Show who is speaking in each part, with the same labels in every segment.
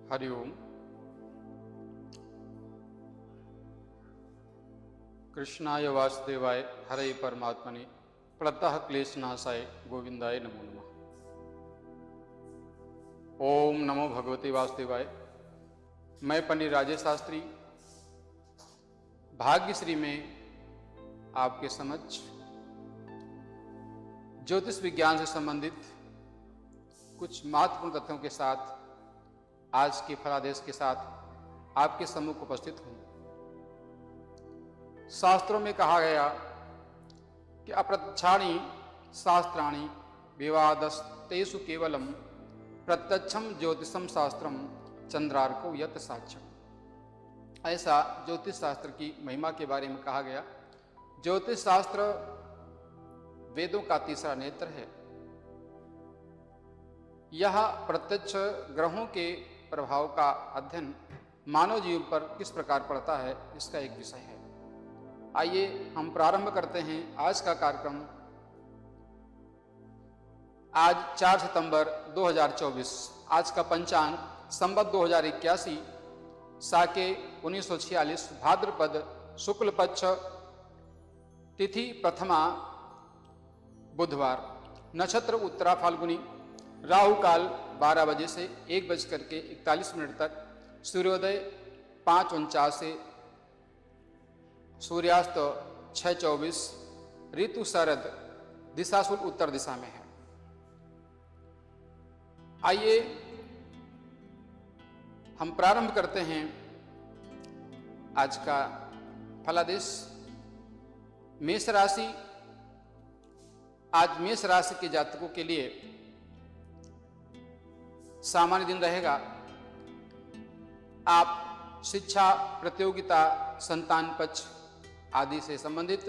Speaker 1: हरिओम। कृष्णाय वासुदेवाय हरे परमात्मने प्रणतः क्लेशनाशाय गोविंदाय नमो नमः। ओम नमो भगवते वासुदेवाय। मैं पंडित राजेश शास्त्री भाग्यश्री में आपके समक्ष ज्योतिष विज्ञान से संबंधित कुछ महत्वपूर्ण तथ्यों के साथ आज के फलादेश के साथ आपके सम्मुख उपस्थित हूं। शास्त्रों में कहा गया कि अप्रत्यक्षाणि शास्त्राणि विवादस्तेषु केवलम प्रत्यक्षम ज्योतिषम शास्त्रम चंद्रार्को यत साक्ष्यम। ऐसा ज्योतिष शास्त्र की महिमा के बारे में कहा गया। ज्योतिष शास्त्र वेदों का तीसरा नेत्र है। यह प्रत्यक्ष ग्रहों के प्रभाव का अध्ययन मानव जीवन पर किस प्रकार पड़ता है, इसका एक विषय है। आइए हम प्रारंभ करते हैं आज का कार्यक्रम। आज 4 सितंबर 2024, आज का पंचांग संवत 2081, साके 1946, भाद्रपद शुक्ल पक्ष, तिथि प्रथमा बुधवार, नक्षत्र उत्तरा फाल्गुनी, राहु काल 12 बजे से 1:41 तक, सूर्योदय 5:49 से सूर्यास्त 6:24, ऋतु शरद, दिशाशूल उत्तर दिशा में है। आइए हम प्रारंभ करते हैं आज का फलादेश। मेष राशि। आज मेष राशि के जातकों के लिए सामान्य दिन रहेगा। आप शिक्षा, प्रतियोगिता, संतान पक्ष आदि से संबंधित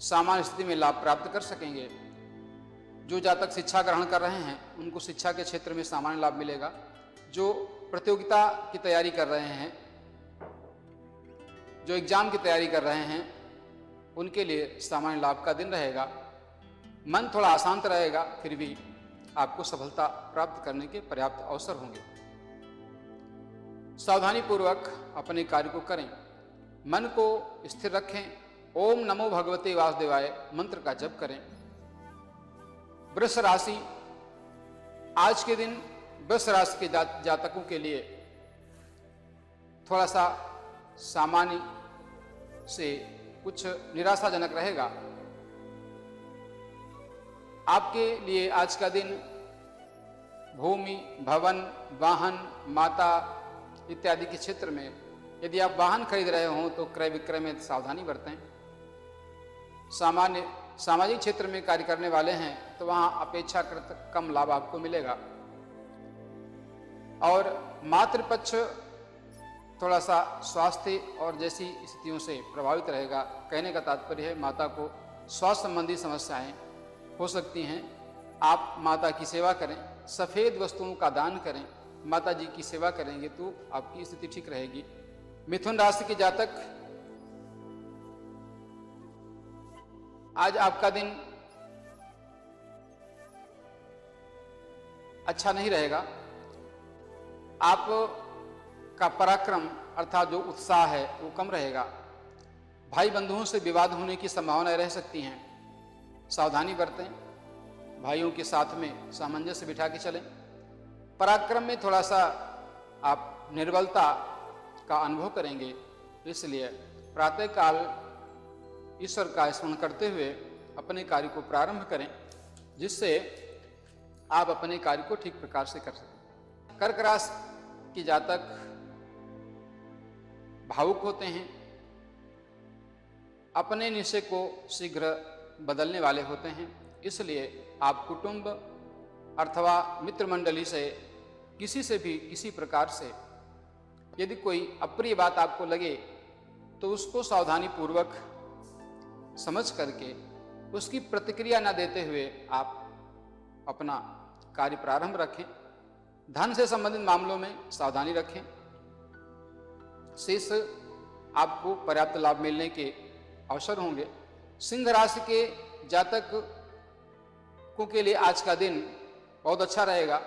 Speaker 1: सामान्य स्थिति में लाभ प्राप्त कर सकेंगे। जो जातक शिक्षा ग्रहण कर रहे हैं उनको शिक्षा के क्षेत्र में सामान्य लाभ मिलेगा। जो प्रतियोगिता की तैयारी कर रहे हैं, जो एग्जाम की तैयारी कर रहे हैं, उनके लिए सामान्य लाभ का दिन रहेगा। मन थोड़ा अशांत रहेगा, फिर भी आपको सफलता प्राप्त करने के पर्याप्त अवसर होंगे। सावधानी पूर्वक अपने कार्य को करें, मन को स्थिर रखें। ओम नमो भगवते वासुदेवाय मंत्र का जप करें। वृष राशि। आज के दिन वृष राशि के जातकों के लिए थोड़ा सा सामान्य से कुछ निराशाजनक रहेगा। आपके लिए आज का दिन भूमि, भवन, वाहन, माता इत्यादि के क्षेत्र में, यदि आप वाहन खरीद रहे हो तो क्रय विक्रय में सावधानी बरतें। सामाजिक क्षेत्र में कार्य करने वाले हैं तो वहां अपेक्षाकृत कम लाभ आपको मिलेगा। और मातृपक्ष थोड़ा सा स्वास्थ्य और जैसी स्थितियों से प्रभावित रहेगा। कहने का तात्पर्य है माता को स्वास्थ्य संबंधी समस्याएं हो सकती हैं। आप माता की सेवा करें, सफेद वस्तुओं का दान करें। माता जी की सेवा करेंगे तो आपकी स्थिति ठीक रहेगी। मिथुन राशि के जातक, आज आपका दिन अच्छा नहीं रहेगा। आपका पराक्रम अर्थात जो उत्साह है वो कम रहेगा। भाई बंधुओं से विवाद होने की संभावनाएं रह सकती हैं। सावधानी बरतें। भाइयों के साथ में सामंजस्य बिठा के चलें। पराक्रम में थोड़ा सा आप निर्बलता का अनुभव करेंगे, इसलिए प्रातःकाल ईश्वर का स्मरण करते हुए अपने कार्य को प्रारंभ करें, जिससे आप अपने कार्य को ठीक प्रकार से कर सकें। कर्क राशि के जातक भावुक होते हैं, अपने निश्चय को शीघ्र बदलने वाले होते हैं। इसलिए आप कुटुंब अथवा मित्र मंडली से किसी से भी किसी प्रकार से यदि कोई अप्रिय बात आपको लगे तो उसको सावधानी पूर्वक समझ करके उसकी प्रतिक्रिया न देते हुए आप अपना कार्य प्रारंभ रखें। धन से संबंधित मामलों में सावधानी रखें। शेष आपको पर्याप्त लाभ मिलने के अवसर होंगे। सिंह राशि के जातकों के लिए आज का दिन बहुत अच्छा रहेगा।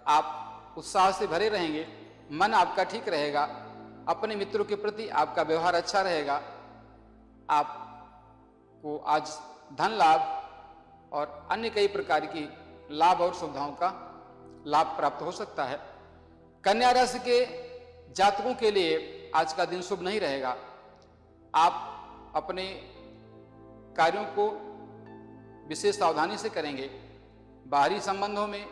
Speaker 1: आप उत्साह से भरे रहेंगे, मन आपका ठीक रहेगा, अपने मित्रों के प्रति आपका व्यवहार अच्छा रहेगा, आपको आज धन लाभ और अन्य कई प्रकार की लाभ और सुविधाओं का लाभ प्राप्त हो सकता है। कन्या राशि के जातकों के लिए आज का दिन शुभ नहीं रहेगा। आप अपने कार्यों को विशेष सावधानी से करेंगे। बाहरी संबंधों में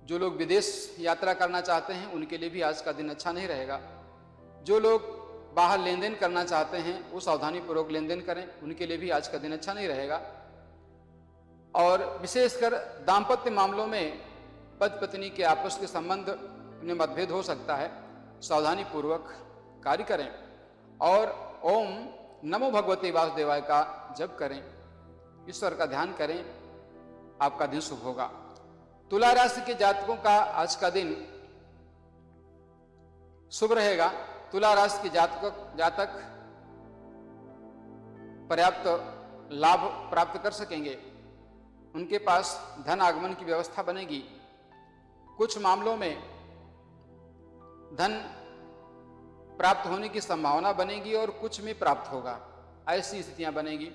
Speaker 1: जो लोग विदेश यात्रा करना चाहते हैं उनके लिए भी आज का दिन अच्छा नहीं रहेगा। जो लोग बाहर लेन देन करना चाहते हैं वो सावधानी पूर्वक लेन देन करें, उनके लिए भी आज का दिन अच्छा नहीं रहेगा। और विशेषकर दाम्पत्य मामलों में पति पत्नी के आपस के संबंध में मतभेद हो सकता है, सावधानी पूर्वक कार्य करें और ओम नमो भगवते वासुदेवाय का जप करें, ईश्वर का ध्यान करें, आपका दिन शुभ होगा। तुला राशि के जातकों का आज का दिन शुभ रहेगा। तुला राशि के जातक पर्याप्त लाभ प्राप्त कर सकेंगे, उनके पास धन आगमन की व्यवस्था बनेगी। कुछ मामलों में धन प्राप्त होने की संभावना बनेगी और कुछ में प्राप्त होगा, ऐसी स्थितियां बनेगी।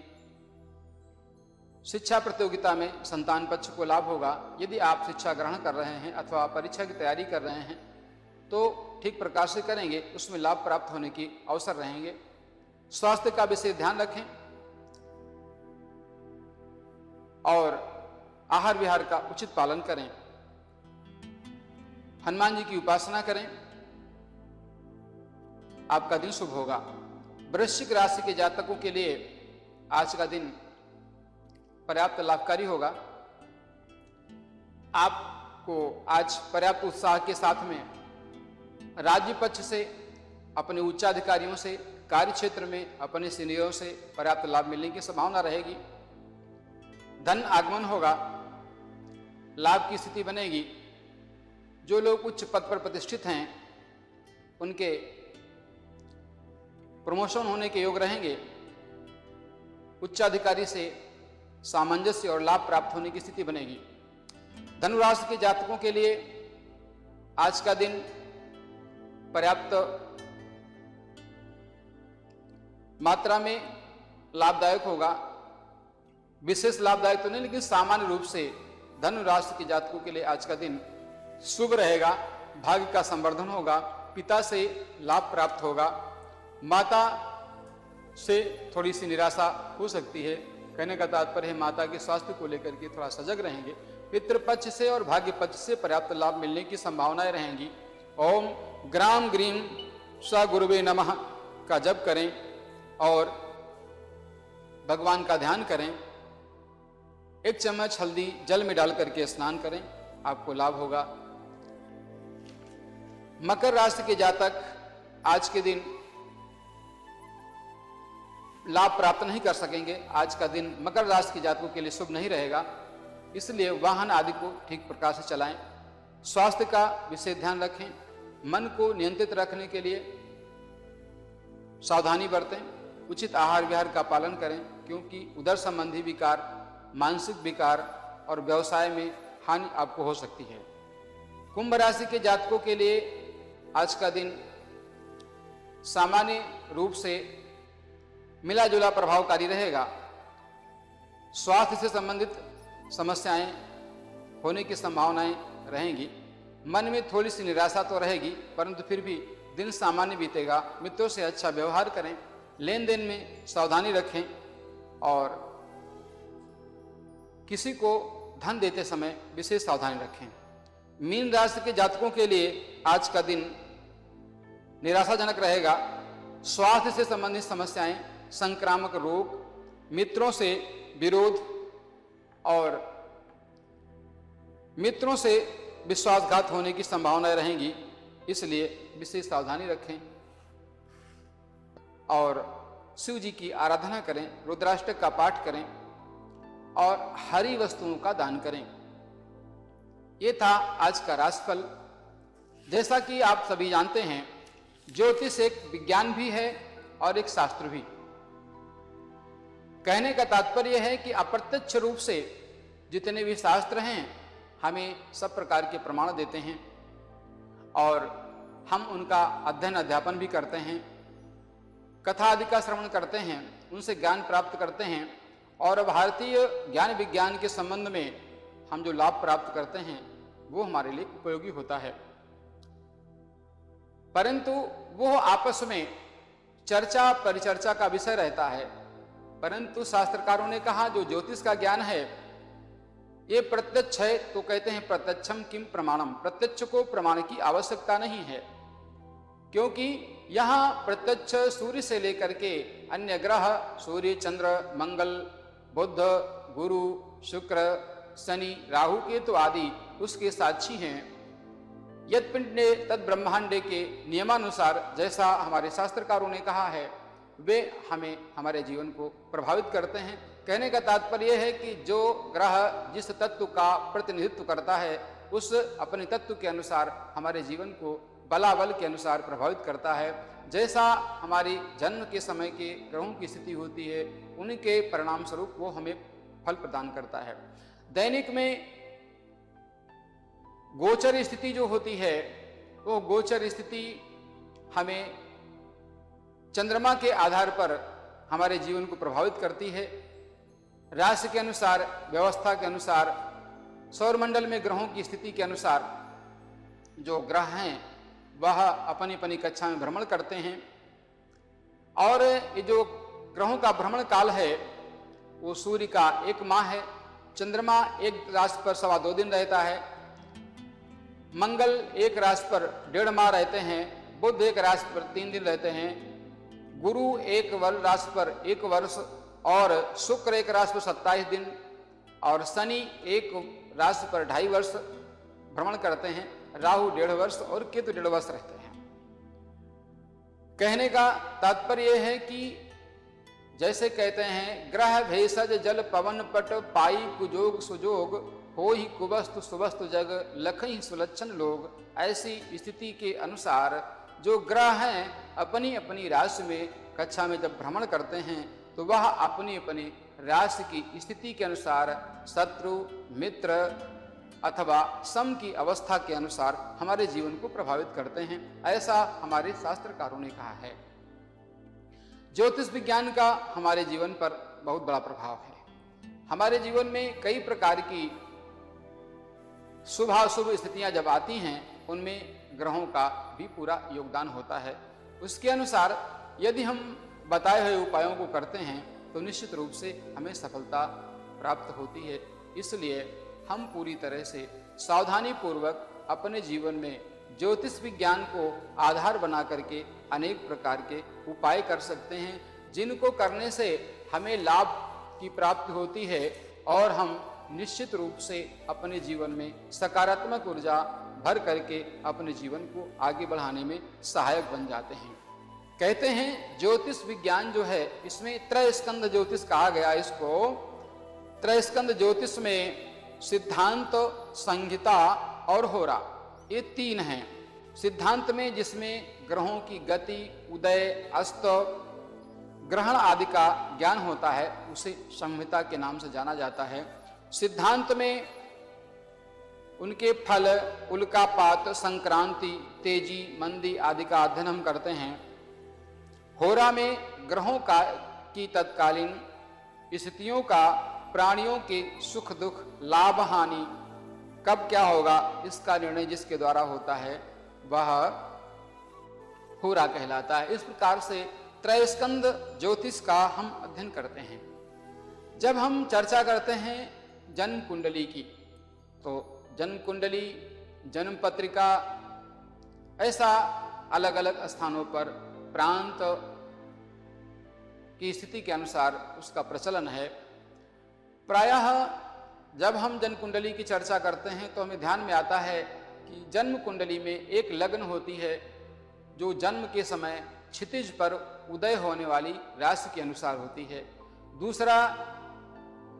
Speaker 1: शिक्षा प्रतियोगिता में संतान पक्ष को लाभ होगा। यदि आप शिक्षा ग्रहण कर रहे हैं अथवा परीक्षा की तैयारी कर रहे हैं तो ठीक प्रकार से करेंगे, उसमें लाभ प्राप्त होने की अवसर रहेंगे। स्वास्थ्य का विशेष ध्यान रखें और आहार विहार का उचित पालन करें। हनुमान जी की उपासना करें, आपका दिन शुभ होगा। वृश्चिक राशि के जातकों के लिए आज का दिन पर्याप्त लाभकारी होगा। आपको आज पर्याप्त उत्साह के साथ में राज्य पक्ष से, अपने उच्चाधिकारियों से, कार्य क्षेत्र में अपने सीनियरों से पर्याप्त लाभ मिलने की संभावना रहेगी। धन आगमन होगा, लाभ की स्थिति बनेगी। जो लोग उच्च पद पर प्रतिष्ठित हैं उनके प्रमोशन होने के योग रहेंगे। उच्चाधिकारी से सामंजस्य और लाभ प्राप्त होने की स्थिति बनेगी। धनु राशि के जातकों के लिए आज का दिन पर्याप्त मात्रा में लाभदायक होगा। विशेष लाभदायक तो नहीं, लेकिन सामान्य रूप से धनु राशि के जातकों के लिए आज का दिन शुभ रहेगा। भाग्य का संवर्धन होगा, पिता से लाभ प्राप्त होगा। माता से थोड़ी सी निराशा हो सकती है। कहने का तात्पर्य है माता के स्वास्थ्य को लेकर के थोड़ा सजग रहेंगे। पितृपक्ष से और भाग्य पक्ष से पर्याप्त लाभ मिलने की संभावनाएं रहेंगी। ओम ग्राम ग्रीम स गुरुवे नमः का जप करें और भगवान का ध्यान करें। 1 चम्मच हल्दी जल में डाल करके स्नान करें, आपको लाभ होगा। मकर राशि के जातक आज के दिन लाभ प्राप्त नहीं कर सकेंगे। आज का दिन मकर राशि के जातकों के लिए शुभ नहीं रहेगा, इसलिए वाहन आदि को ठीक प्रकार से चलाएं। स्वास्थ्य का विशेष ध्यान रखें। मन को नियंत्रित रखने के लिए सावधानी बरतें। उचित आहार विहार का पालन करें, क्योंकि उदर संबंधी विकार, मानसिक विकार और व्यवसाय में हानि आपको हो सकती है। कुंभ राशि के जातकों के लिए आज का दिन सामान्य रूप से मिला जुला प्रभावकारी रहेगा। स्वास्थ्य से संबंधित समस्याएं होने की संभावनाएं रहेंगी। मन में थोड़ी सी निराशा तो रहेगी, परंतु फिर भी दिन सामान्य बीतेगा। मित्रों से अच्छा व्यवहार करें, लेन देन में सावधानी रखें और किसी को धन देते समय विशेष सावधानी रखें। मीन राशि के जातकों के लिए आज का दिन निराशाजनक रहेगा। स्वास्थ्य से संबंधित समस्याएं, संक्रामक रोग, मित्रों से विरोध और मित्रों से विश्वासघात होने की संभावनाएं रहेंगी, इसलिए विशेष सावधानी रखें और शिव जी की आराधना करें, रुद्राष्टक का पाठ करें और हरी वस्तुओं का दान करें। ये था आज का राशिफल। जैसा कि आप सभी जानते हैं, ज्योतिष एक विज्ञान भी है और एक शास्त्र भी। कहने का तात्पर्य है कि अप्रत्यक्ष रूप से जितने भी शास्त्र हैं हमें सब प्रकार के प्रमाण देते हैं, और हम उनका अध्ययन अध्यापन भी करते हैं, कथा आदि का श्रवण करते हैं, उनसे ज्ञान प्राप्त करते हैं और भारतीय ज्ञान विज्ञान के संबंध में हम जो लाभ प्राप्त करते हैं वो हमारे लिए उपयोगी होता है। परंतु वो आपस में चर्चा परिचर्चा का विषय रहता है। परंतु शास्त्रकारों ने कहा जो ज्योतिष का ज्ञान है ये प्रत्यक्ष है, तो कहते हैं प्रत्यक्षम किम प्रमाणम, प्रत्यक्ष को प्रमाण की आवश्यकता नहीं है, क्योंकि यहाँ प्रत्यक्ष सूर्य से लेकर के अन्य ग्रह सूर्य चंद्र मंगल बुध गुरु शुक्र शनि राहु केतु आदि उसके साक्षी हैं। यद पिंडे तद ब्रह्मांडे के नियमानुसार जैसा हमारे शास्त्रकारों ने कहा है वे हमें हमारे जीवन को प्रभावित करते हैं। कहने का तात्पर्य है कि जो ग्रह जिस तत्व का प्रतिनिधित्व करता है उस अपने तत्व के अनुसार हमारे जीवन को बलाबल के अनुसार प्रभावित करता है। जैसा हमारी जन्म के समय के ग्रहों की स्थिति होती है उनके परिणाम स्वरूप वो हमें फल प्रदान करता है। दैनिक में गोचर स्थिति जो होती है वो गोचर स्थिति हमें चंद्रमा के आधार पर हमारे जीवन को प्रभावित करती है। राशि के अनुसार व्यवस्था के अनुसार सौरमंडल में ग्रहों की स्थिति के अनुसार जो ग्रह हैं वह अपनी अपनी कक्षा में भ्रमण करते हैं और ये जो ग्रहों का भ्रमण काल है वो सूर्य का 1 माह है, चंद्रमा एक राशि पर 2.25 दिन रहता है, मंगल एक राशि पर 1.5 माह रहते हैं, बुध एक राशि पर 3 दिन रहते हैं, गुरु एक राशि पर 1 वर्ष और शुक्र एक राशि पर 27 दिन और शनि एक राशि पर 2.5 वर्ष भ्रमण करते हैं, राहु 1.5 वर्ष और केतु 1.5 वर्ष रहते हैं। कहने का तात्पर्य है कि जैसे कहते हैं ग्रह भेषज जल पवन पट पाई कुजोग सुजोग हो ही कुवस्तु सुवस्तु जग लखई सुलक्षण लोग, ऐसी स्थिति के अनुसार जो ग्रह हैं अपनी अपनी राशि में कक्षा में जब भ्रमण करते हैं तो वह अपनी अपनी राशि की स्थिति के अनुसार शत्रु मित्र अथवा सम की अवस्था के अनुसार हमारे जीवन को प्रभावित करते हैं, ऐसा हमारे शास्त्रकारों ने कहा है। ज्योतिष विज्ञान का हमारे जीवन पर बहुत बड़ा प्रभाव है। हमारे जीवन में कई प्रकार की शुभ अशुभ स्थितियां जब आती हैं उनमें ग्रहों का भी पूरा योगदान होता है। उसके अनुसार यदि हम बताए हुए उपायों को करते हैं तो निश्चित रूप से हमें सफलता प्राप्त होती है। इसलिए हम पूरी तरह से सावधानी पूर्वक अपने जीवन में ज्योतिष विज्ञान को आधार बना करके अनेक प्रकार के उपाय कर सकते हैं, जिनको करने से हमें लाभ की प्राप्ति होती है और हम निश्चित रूप से अपने जीवन में सकारात्मक ऊर्जा भर करके अपने जीवन को आगे बढ़ाने में सहायक बन जाते हैं। कहते हैं ज्योतिष विज्ञान जो है इसमें त्रयस्कंध ज्योतिष कहा गया। इसको त्रयस्कंध ज्योतिष में सिद्धांत संहिता और होरा ये 3 हैं। सिद्धांत में जिसमें ग्रहों की गति उदय अस्त ग्रहण आदि का ज्ञान होता है उसे संहिता के नाम से जाना जाता है। सिद्धांत में उनके फल उल्कापात संक्रांति तेजी मंदी आदि का अध्ययन हम करते हैं। होरा में ग्रहों की तत्कालीन स्थितियों का प्राणियों के सुख दुख लाभ हानि कब क्या होगा इसका निर्णय जिसके द्वारा होता है वह होरा कहलाता है। इस प्रकार से त्रयस्कंध ज्योतिष का हम अध्ययन करते हैं। जब हम चर्चा करते हैं जन्म कुंडली की तो जन्म कुंडली जन्म पत्रिका ऐसा अलग अलग स्थानों पर प्रांत की स्थिति के अनुसार उसका प्रचलन है। प्रायः जब हम जन्म कुंडली की चर्चा करते हैं तो हमें ध्यान में आता है कि जन्म कुंडली में एक लग्न होती है जो जन्म के समय क्षितिज पर उदय होने वाली राशि के अनुसार होती है, दूसरा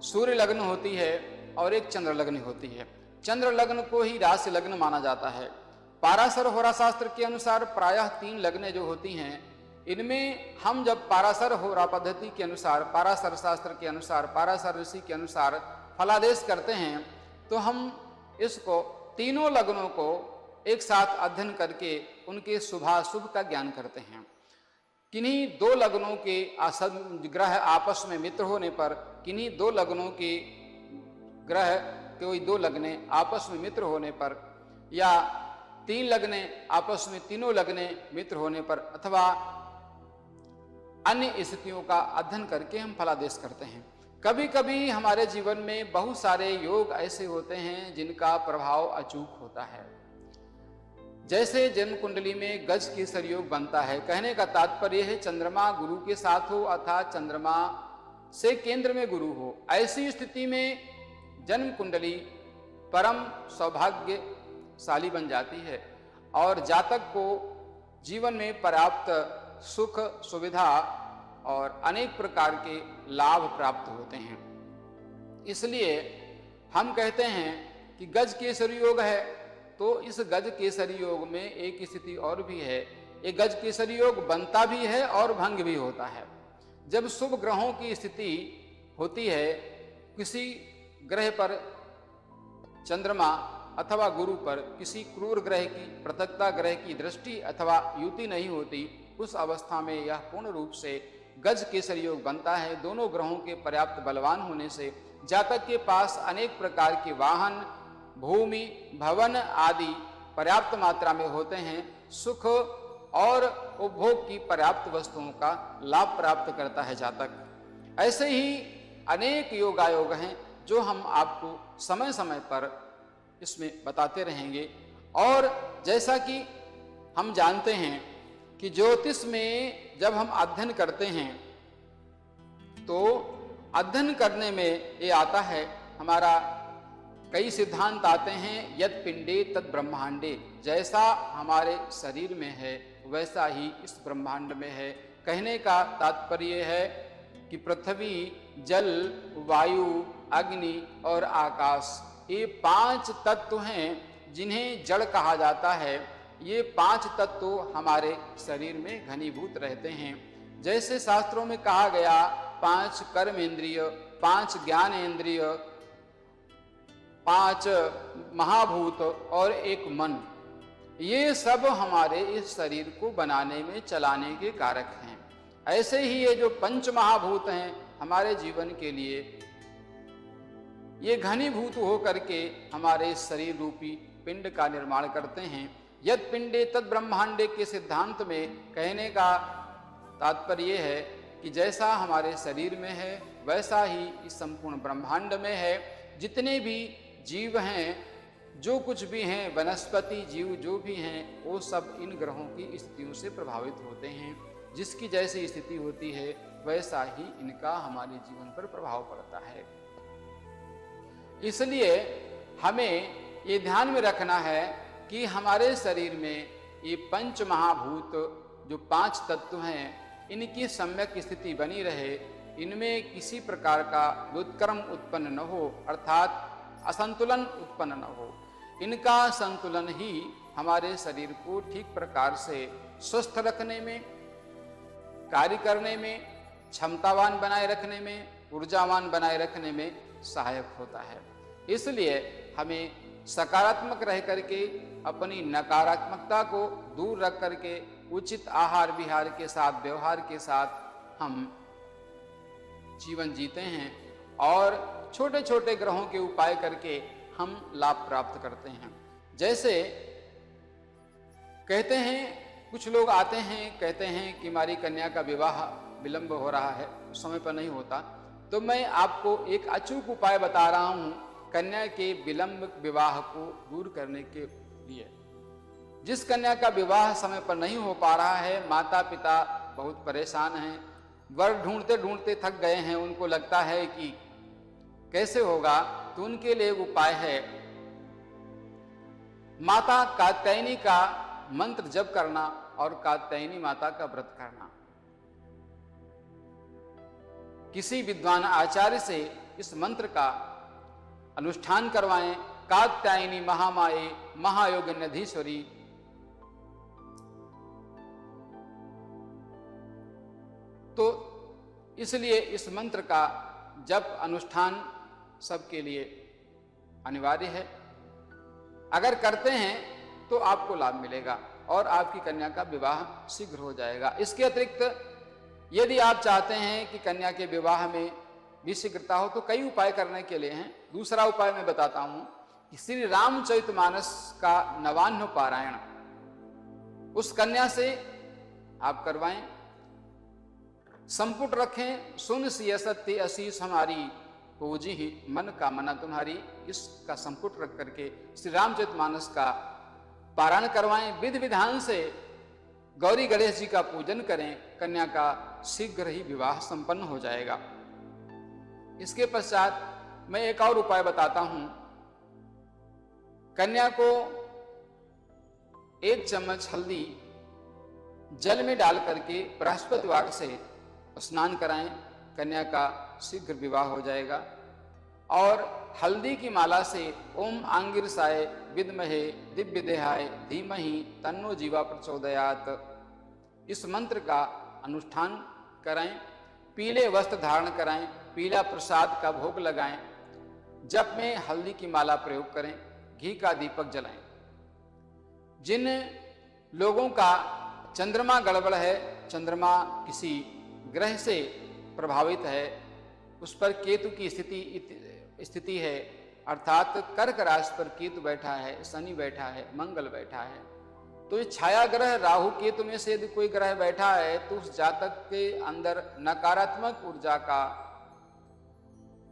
Speaker 1: सूर्य लग्न होती है और एक चंद्र लग्न होती है। चंद्र लग्न को ही राशि लग्न माना जाता है। पाराशर होरा शास्त्र के अनुसार प्रायः 3 लग्नें जो होती हैं इनमें हम जब पाराशर होरा पद्धति के अनुसार पाराशर शास्त्र के अनुसार पाराशर ऋषि के अनुसार फलादेश करते हैं तो हम इसको तीनों लग्नों को एक साथ अध्ययन करके उनके शुभाशुभ का ज्ञान करते हैं। किन्हीं दो लग्नों के ग्रह आपस में मित्र होने पर, किन्हीं दो लग्नों के ग्रह कोई दो लग्ने आपस में मित्र होने पर, या तीन लग्ने आपस में तीनों लग्ने मित्र होने पर, अथवा अन्य स्थितियों का अध्ययन करके हम फलादेश करते हैं। कभी कभी हमारे जीवन में बहुत सारे योग ऐसे होते हैं जिनका प्रभाव अचूक होता है। जैसे जन्म कुंडली में गज केसर योग बनता है। कहने का तात्पर्य है चंद्रमा गुरु के साथ हो अर्थात चंद्रमा से केंद्र में गुरु हो। ऐसी स्थिति में जन्म कुंडली परम सौभाग्यशाली बन जाती है और जातक को जीवन में पर्याप्त सुख सुविधा और अनेक प्रकार के लाभ प्राप्त होते हैं। इसलिए हम कहते हैं कि गज केसरी योग है, तो इस गज केसरी योग में एक स्थिति और भी है। ये गज केसरी योग बनता भी है और भंग भी होता है। जब शुभ ग्रहों की स्थिति होती है, किसी ग्रह पर चंद्रमा अथवा गुरु पर किसी क्रूर ग्रह की, प्रत्यक्ता ग्रह की दृष्टि अथवा युति नहीं होती, उस अवस्था में यह पूर्ण रूप से गज केसरी योग बनता है। दोनों ग्रहों के पर्याप्त बलवान होने से जातक के पास अनेक प्रकार के वाहन, भूमि, भवन आदि पर्याप्त मात्रा में होते हैं। सुख और उपभोग की पर्याप्त वस्तुओं का लाभ प्राप्त करता है जातक। ऐसे ही अनेक योगायोग हैं जो हम आपको समय समय पर इसमें बताते रहेंगे। और जैसा कि हम जानते हैं कि ज्योतिष में जब हम अध्ययन करते हैं तो अध्ययन करने में ये आता है, हमारा कई सिद्धांत आते हैं, यद पिंडे तद ब्रह्मांडे। जैसा हमारे शरीर में है वैसा ही इस ब्रह्मांड में है। कहने का तात्पर्य है कि पृथ्वी, जल, वायु, अग्नि और आकाश, ये 5 तत्व हैं जिन्हें जड़ कहा जाता है। ये 5 तत्व हमारे शरीर में घनीभूत रहते हैं। जैसे शास्त्रों में कहा गया 5 कर्म इंद्रिय, 5 ज्ञान इंद्रिय, 5 महाभूत और 1 मन, ये सब हमारे इस शरीर को बनाने में, चलाने के कारक हैं। ऐसे ही ये जो 5 महाभूत हैं हमारे जीवन के लिए, ये घनीभूत हो करके हमारे शरीर रूपी पिंड का निर्माण करते हैं। यद पिंडे तद ब्रह्मांडे के सिद्धांत में कहने का तात्पर्य है कि जैसा हमारे शरीर में है वैसा ही इस संपूर्ण ब्रह्मांड में है। जितने भी जीव हैं, जो कुछ भी हैं, वनस्पति जीव जो भी हैं, वो सब इन ग्रहों की स्थितियों से प्रभावित होते हैं। जिसकी जैसी स्थिति होती है वैसा ही इनका हमारे जीवन पर प्रभाव पड़ता है। इसलिए हमें ये ध्यान में रखना है कि हमारे शरीर में ये 5 महाभूत जो 5 तत्व हैं, इनकी सम्यक स्थिति बनी रहे, इनमें किसी प्रकार का व्युत्क्रम उत्पन्न न हो, अर्थात असंतुलन उत्पन्न न हो। इनका संतुलन ही हमारे शरीर को ठीक प्रकार से स्वस्थ रखने में, कार्य करने में, क्षमतावान बनाए रखने में, ऊर्जावान बनाए रखने में सहायक होता है। इसलिए हमें सकारात्मक रह करके अपनी नकारात्मकता को दूर रख करके उचित आहार विहार के साथ, व्यवहार के साथ हम जीवन जीते हैं और छोटे छोटे ग्रहों के उपाय करके हम लाभ प्राप्त करते हैं। जैसे कहते हैं, कुछ लोग आते हैं कहते हैं कि हमारी कन्या का विवाह विलंब हो रहा है, समय पर नहीं होता, तो मैं आपको एक अचूक उपाय बता रहा हूं कन्या के विलंब विवाह को दूर करने के लिए। जिस कन्या का विवाह समय पर नहीं हो पा रहा है, माता पिता बहुत परेशान हैं, वर ढूंढते ढूंढते थक गए हैं, उनको लगता है कि कैसे होगा, तो उनके लिए एक उपाय है, माता कात्यायनी का मंत्र जप करना और कात्यायनी माता का व्रत करना। किसी विद्वान आचार्य से इस मंत्र का अनुष्ठान करवाएं। कात्यायनी महामाये महायोगिन्यधीश्वरी, तो इसलिए इस मंत्र का जप अनुष्ठान सबके लिए अनिवार्य है। अगर करते हैं तो आपको लाभ मिलेगा और आपकी कन्या का विवाह शीघ्र हो जाएगा। इसके अतिरिक्त यदि आप चाहते हैं कि कन्या के विवाह में भी शीघ्रता हो तो कई उपाय करने के लिए हैं। दूसरा उपाय मैं बताता हूं कि श्री रामचरितमानस का नवान्न पारायण उस कन्या से आप करवाएं। संपुट रखें, सुन सिय सत्य असीस हमारी, पूजी ही मन का मना तुम्हारी। इसका संपुट रख करके श्री रामचरितमानस का पारायण करवाएं। विधि विधान से गौरी गणेश जी का पूजन करें, कन्या का शीघ्र ही विवाह संपन्न हो जाएगा। इसके पश्चात मैं एक और उपाय बताता हूं। कन्या को 1 चम्मच हल्दी जल में डाल करके बृहस्पति वार से स्नान कराएं, कन्या का शीघ्र विवाह हो जाएगा। और हल्दी की माला से ओम आंगिरसाय विद्महे दिव्य देहाय धीमहि तन्नो जीवा प्रचोदयात इस मंत्र का अनुष्ठान कराएं। पीले वस्त्र धारण कराएं, पीला प्रसाद का भोग लगाएं, जप में हल्दी की माला प्रयोग करें, घी का दीपक जलाएं। जिन लोगों का चंद्रमा गड़बड़ है, चंद्रमा किसी ग्रह से प्रभावित है, उस पर केतु की स्थिति है, अर्थात कर्क राशि पर केतु बैठा है, शनि बैठा है, मंगल बैठा है, तो ये छाया ग्रह राहु केतु में से यदि कोई ग्रह बैठा है तो उस जातक के अंदर नकारात्मक ऊर्जा का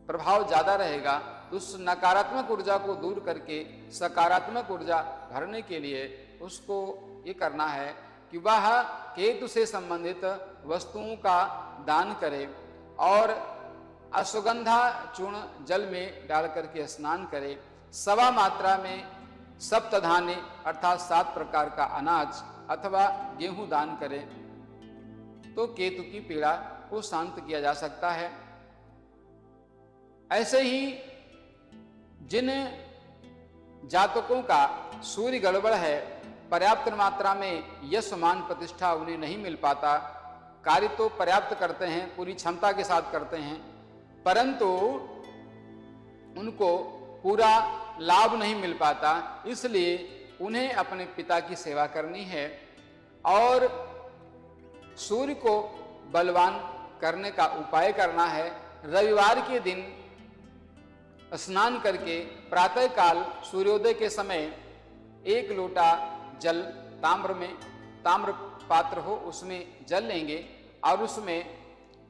Speaker 1: प्रभाव ज्यादा रहेगा। तो उस नकारात्मक ऊर्जा को दूर करके सकारात्मक ऊर्जा भरने के लिए उसको ये करना है कि वह केतु से संबंधित वस्तुओं का दान करे और अश्वगंधा चूर्ण जल में डाल करके स्नान करे। सवा मात्रा में सप्तधान्य अर्थात 7 प्रकार का अनाज अथवा गेहूं दान करे तो केतु की पीड़ा को शांत किया जा सकता है। ऐसे ही जिन जातकों का सूर्य गड़बड़ है, पर्याप्त मात्रा में यश मान प्रतिष्ठा उन्हें नहीं मिल पाता, कार्य तो पर्याप्त करते हैं, पूरी क्षमता के साथ करते हैं, परंतु उनको पूरा लाभ नहीं मिल पाता, इसलिए उन्हें अपने पिता की सेवा करनी है और सूर्य को बलवान करने का उपाय करना है। रविवार के दिन स्नान करके प्रातः काल सूर्योदय के समय 1 लोटा जल ताम्र पात्र हो उसमें जल लेंगे और उसमें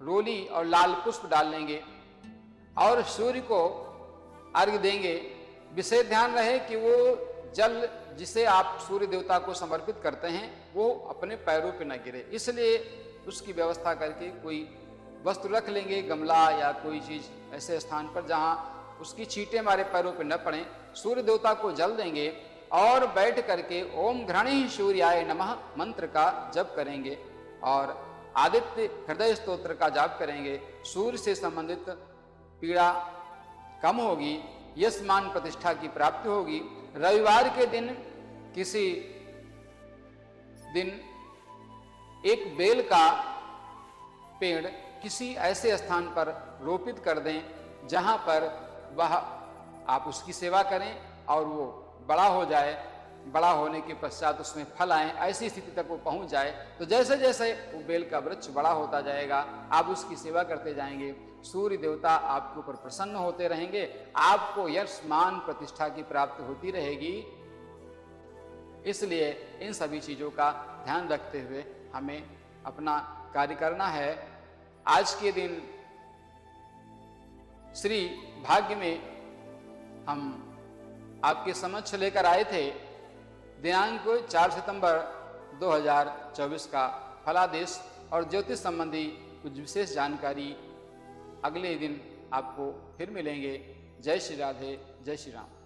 Speaker 1: रोली और लाल पुष्प डाल लेंगे और सूर्य को अर्घ्य देंगे। विशेष ध्यान रहे कि वो जल जिसे आप सूर्य देवता को समर्पित करते हैं वो अपने पैरों पे न गिरे, इसलिए उसकी व्यवस्था करके कोई वस्तु रख लेंगे, गमला या कोई चीज ऐसे स्थान पर जहां उसकी छींटे हमारे पैरों पे न पड़े। सूर्य देवता को जल देंगे और बैठ करके ओम घृणी सूर्याय नमः मंत्र का जप करेंगे और आदित्य हृदय स्तोत्र का जाप करेंगे। सूर्य से संबंधित पीड़ा कम होगी, यश मान प्रतिष्ठा की प्राप्ति होगी। रविवार के दिन किसी दिन एक बेल का पेड़ किसी ऐसे स्थान पर रोपित कर दें जहां पर वह आप उसकी सेवा करें और वो बड़ा हो जाए, बड़ा होने के पश्चात उसमें फल आए, ऐसी स्थिति तक वो पहुंच जाए। तो जैसे जैसे वो बेल का वृक्ष बड़ा होता जाएगा आप उसकी सेवा करते जाएंगे, सूर्य देवता आपके ऊपर प्रसन्न होते रहेंगे, आपको यश मान प्रतिष्ठा की प्राप्ति होती रहेगी। इसलिए इन सभी चीजों का ध्यान रखते हुए हमें अपना कार्य करना है। आज के दिन श्री भाग्य में हम आपके समक्ष लेकर आए थे दिनांक 4 सितंबर 2024 का फलादेश और ज्योतिष संबंधी कुछ विशेष जानकारी। अगले दिन आपको फिर मिलेंगे। जय श्री राधे, जय श्री राम।